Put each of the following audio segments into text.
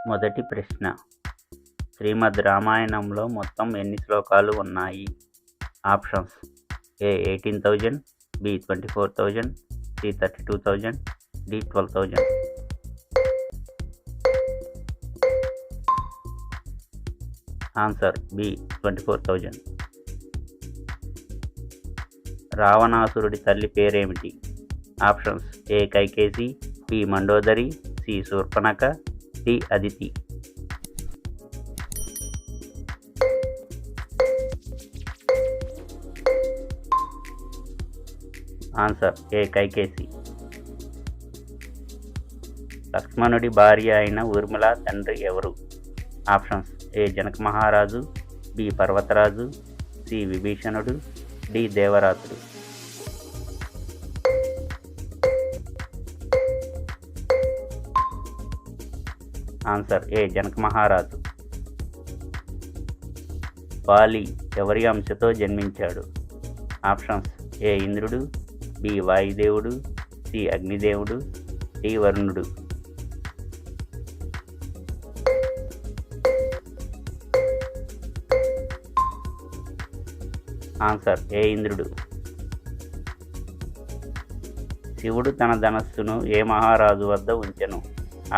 మొదటి ప్రశ్న: శ్రీమద్ రామాయణంలో మొత్తం ఎన్ని శ్లోకాలు ఉన్నాయి? Options: A 18,000, B 24,000, C 32,000, D 12,000. Answer B 24,000. రావణాసురుడి తల్లి పేరేమిటి? Options: A Kaikesi, B Mandodari, C Shurpanakha, D Aditi. Answer A Kaikesi. లక్ష్మణుడి భార్య అయిన ఊర్మిళ తండ్రి ఎవరు? ఆప్షన్స్: ఏ జనక మహారాజు, బి పర్వతరాజు, సి విభీషణుడు, డి దేవరాతుడు. ఆన్సర్ ఏ జనక మహారాజు. వాలి ఎవరి అంశతో జన్మించాడు? ఆప్షన్స్: ఏ ఇంద్రుడు, బి వాయుదేవుడు, సి అగ్నిదేవుడు, డి వరుణుడు. ఆన్సర్ ఏ ఇంద్రుడు. శివుడు తన ధనస్సును ఏ మహారాజు వద్ద ఉంచెను?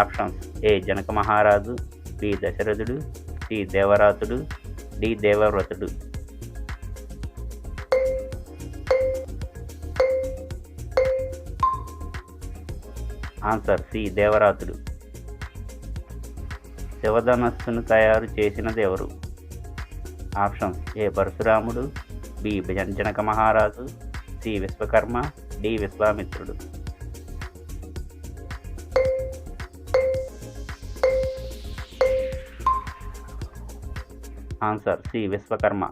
ఆప్షన్స్: ఏ జనక మహారాజు, బి దశరథుడు, సి దేవరాతుడు, డి దేవవ్రతుడు. ఆన్సర్ సి దేవరాతుడు. శివధనస్సును తయారు చేసినది ఎవరు? ఆప్షన్స్: ఏ పరశురాముడు, బి జనక మహారాజు, సి విశ్వకర్మ, డి విశ్వామిత్రుడు. Answer C Vishwakarma.